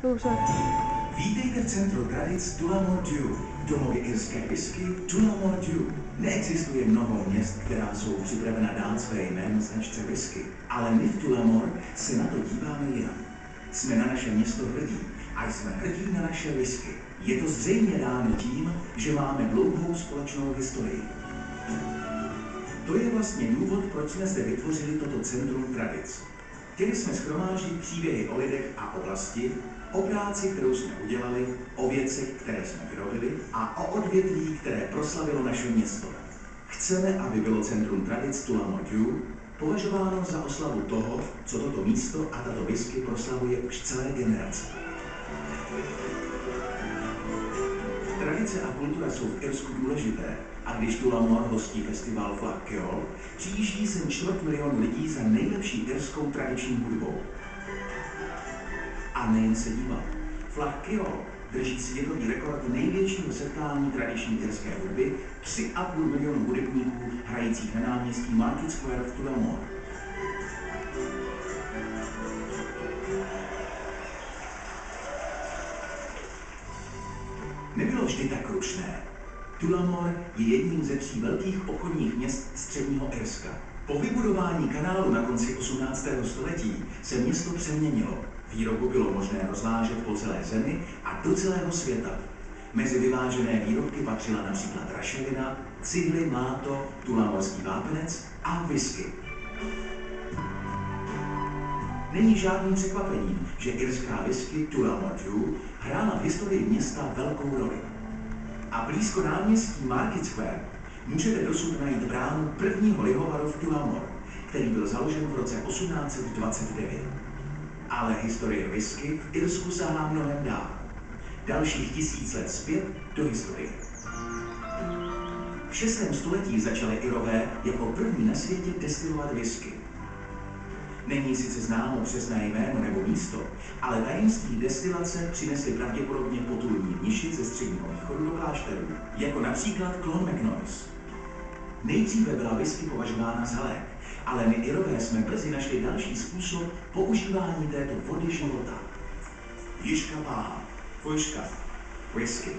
Dobře. Vítejte v centru tradic Tullamore Dew, domově irské whisky Tullamore Dew. Neexistuje mnoho měst, která jsou připravena dát své jméno značce whisky, ale my v Tullamore se na to díváme jinak. Jsme na naše město hrdí a jsme hrdí na naše whisky. Je to zřejmě dáno tím, že máme dlouhou společnou historii. To je vlastně důvod, proč jsme zde vytvořili toto centrum tradic. Chtěli jsme shromáždit příběhy o lidech a oblasti, o práci, kterou jsme udělali, o věcech, které jsme vyrobili a o odvětví, které proslavilo naše město. Chceme, aby bylo centrum tradic Tullamore Dew považováno za oslavu toho, co toto místo a tato whisky proslavuje už celé generace. Tradice a kultura jsou v Irsku důležité a když Tullamore hostí festival Fleadh Cheoil, přijíždí sem 250 000 lidí za nejlepší irskou tradiční hudbou. A nejen se dívat. Fleadh Cheoil drží světový rekord největšího setkání tradiční irské hudby, 3,5 milionu hudebníků hrajících na náměstí Market Square v Tullamore. Nebylo vždy tak rušné. Tullamore je jedním ze 3 velkých obchodních měst středního Irska. Po vybudování kanálu na konci 18. století se město přeměnilo. Výrobu bylo možné rozvážet po celé zemi a do celého světa. Mezi vyvážené výrobky patřila například rašelina, cihly, mláto, tullamorský vápenec a whisky. Není žádným překvapením, že irská whisky Tullamore Dew hrála v historii města velkou roli. A blízko náměstí Market Square můžete dosud najít bránu prvního lihovaru v Tullamore, který byl založen v roce 1829. Ale historie whisky v Irsku sahá mnohem dál. Dalších 1000 let zpět do historie. V 6. století začali Irové jako první na světě destilovat whisky. Není sice známo přesné jméno nebo místo, ale tajemství destilace přinesly pravděpodobně potulní mniši ze středního východu do klášterů, jako například Clon MacNoise. Nejdříve byla whisky považována za lék, ale my Irové jsme brzy našli další způsob používání této vody života. Jižka páha, fojška, whisky.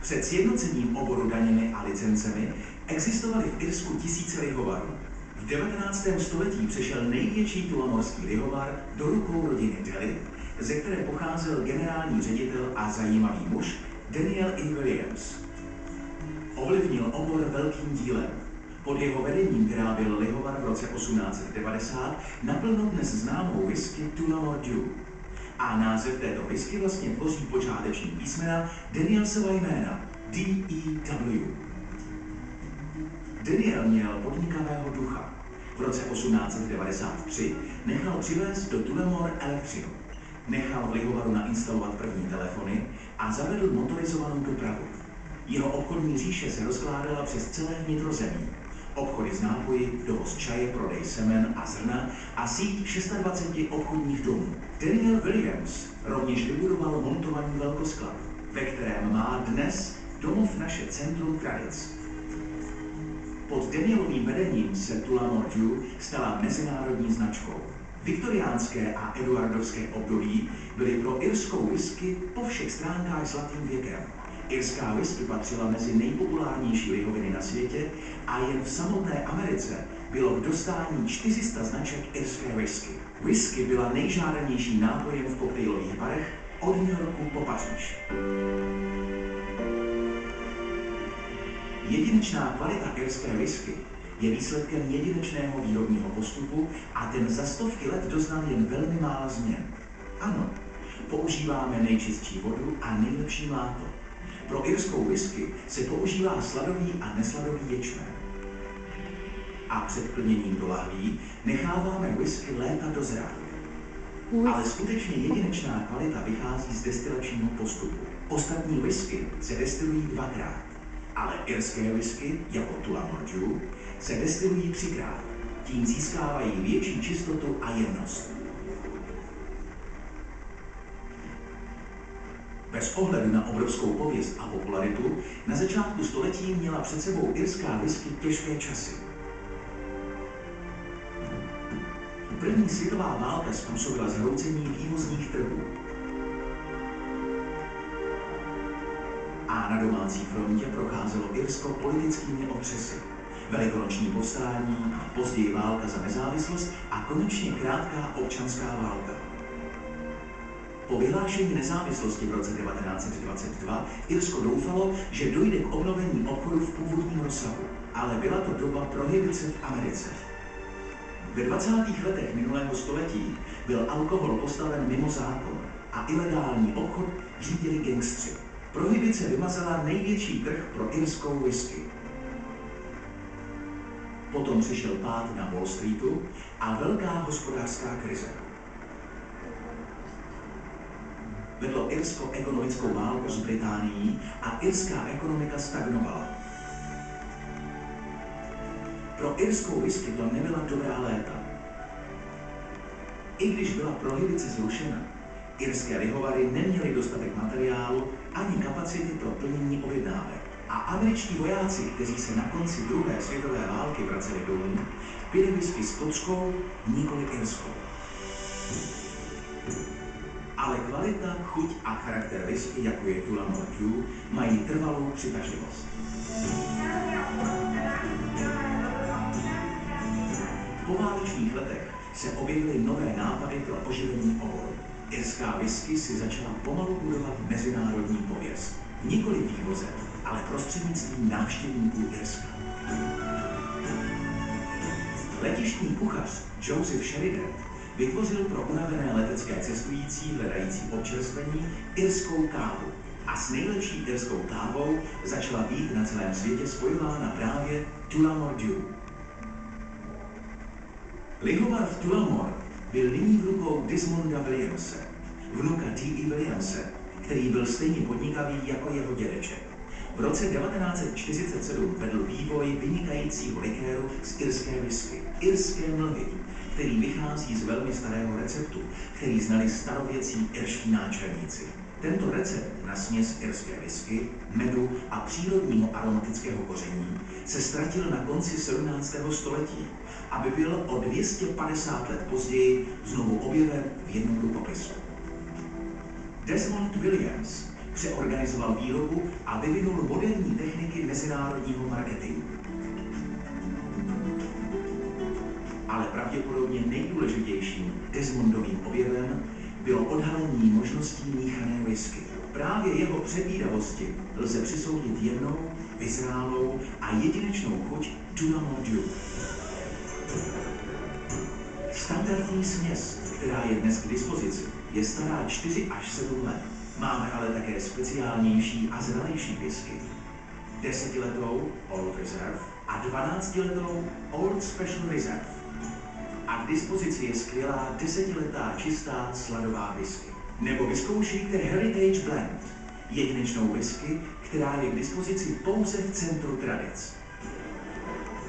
Před sjednocením oboru daněmi a licencemi existovaly v Irsku tisíce lihovarů. V 19. století přešel největší tullamorský lihovar do rukou rodiny Daly, ze které pocházel generální ředitel a zajímavý muž Daniel E. Williams. Ovlivnil obor velkým dílem. Pod jeho vedením vyráběl lihovar v roce 1890 naplno dnes známou whisky Tullamore Dew. A název této whisky vlastně tvoří počáteční písmena Danielsova jména D.E.W. Daniel měl podnikavého ducha. V roce 1893 nechal přivést do Tullamore elektřinu. Nechal v lihovaru nainstalovat první telefony a zavedl motorizovanou dopravu. Jeho obchodní říše se rozkládala přes celé vnitrozemí. Obchody s nápoji, dovoz čaje, prodej semen a zrna a síť 26 obchodních domů. Daniel Williams rovněž vybudoval montovaný velkosklad, ve kterém má dnes domov naše centrum tradic. Pod Danielovým vedením se Tullamore Dew stala mezinárodní značkou. Viktoriánské a eduardovské období byly pro irskou whisky po všech stránkách zlatým věkem. Irská whisky patřila mezi nejpopulárnější lihoviny na světě a jen v samotné Americe bylo k dostání 400 značek irské whisky. Whisky byla nejžádanějším nápojem v koktejlových barech od New Yorku po Paříž. Jedinečná kvalita irské whisky je výsledkem jedinečného výrobního postupu a ten za stovky let doznal jen velmi málo změn. Ano, používáme nejčistší vodu a nejlepší mláto. Pro irskou whisky se používá sladový a nesladový ječmen. A před plněním do lahví necháváme whisky léta dozrát. Ale skutečně jedinečná kvalita vychází z destilačního postupu. Ostatní whisky se destilují 2krát. Ale irské whisky, jako Tullamore Dew, se destilují 3krát. Tím získávají větší čistotu a jemnost. Bez ohledu na obrovskou pověst a popularitu, na začátku století měla před sebou irská whisky těžké časy. První světová válka způsobila zhroucení vývozních trhů. A na domácí frontě procházelo Irsko politickými otřesy. Velikonoční povstání, později válka za nezávislost a konečně krátká občanská válka. Po vyhlášení nezávislosti v roce 1922 Irsko doufalo, že dojde k obnovení obchodu v původním rozsahu, ale byla to doba prohibice v Americe. Ve 20. letech minulého století byl alkohol postaven mimo zákon a ilegální obchod řídili gangstři. Prohibice vymazala největší trh pro irskou whisky. Potom přišel pád na Wall Streetu a velká hospodářská krize. Vedlo Irsko ekonomickou válku s Británií a irská ekonomika stagnovala. Pro irskou whisky to nebyla dobrá léta. I když byla prohibice zrušena, irské lihovary neměly dostatek materiálu ani kapacity pro plnění objednávek. A američtí vojáci, kteří se na konci druhé světové války vraceli domů, pili whisky s kočkou, nikoli irskou. Ale kvalita, chuť a charakter whisky, jako je Tullamore Dew, mají trvalou přitažlivost. V poválečných letech se objevily nové nápady pro oživení oboru. Irská whisky si začala pomalu budovat mezinárodní pověst. Nikoli vývozem, ale prostřednictvím návštěvníků Irska. Letištní kuchař Joseph Sheridan vytvořil pro unavené letecké cestující hledající občerstvení irskou kávu. A s nejlepší irskou kávou začala být na celém světě spojována právě Tullamore Dew. Lihovar v Tullamore byl nyní v rukou Desmonda Williamse, vnuka T.E. Williamse, který byl stejně podnikavý jako jeho dědeček. V roce 1947 vedl vývoj vynikajícího likéru z irské whisky, irské mlhy, který vychází z velmi starého receptu, který znali starověcí irští náčelníci. Tento recept na směs irské whisky, medu a přírodního aromatického koření se ztratil na konci 17. století, aby byl o 250 let později znovu objeven v jednom rukopisu. Desmond Williams přeorganizoval výrobu a vyvinul moderní techniky mezinárodního marketingu. Ale pravděpodobně nejdůležitějším Desmondovým objevem bylo odhalení možností míchané whisky. Právě jeho předvídavosti lze přisoudit jemnou, vyzrálou a jedinečnou chuť Tullamore Dew. Standardní směs, která je dnes k dispozici, je stará 4 až 7 let. Máme ale také speciálnější a zralejší whisky. 10letou Old Reserve a 12letou Old Special Reserve. A k dispozici je skvělá 10letá čistá sladová whisky. Nebo vyzkoušejte Heritage Blend, jedinečnou whisky, která je k dispozici pouze v centru tradic.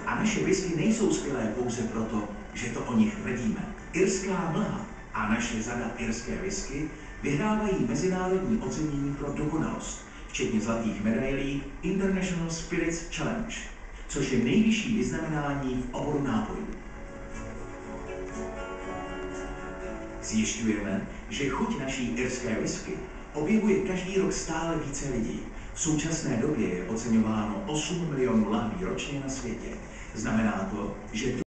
A naše whisky nejsou skvělé pouze proto, že to o nich hrdíme. Irská mlha a naše řada irské whisky vyhrávají mezinárodní ocenění pro dokonalost, včetně zlatých medailí International Spirits Challenge, což je nejvyšší vyznamenání v oboru nápojů. Zjišťujeme, že chuť naší irské whisky objevuje každý rok stále více lidí. V současné době je oceňováno 8 milionů lahví ročně na světě. Znamená to, že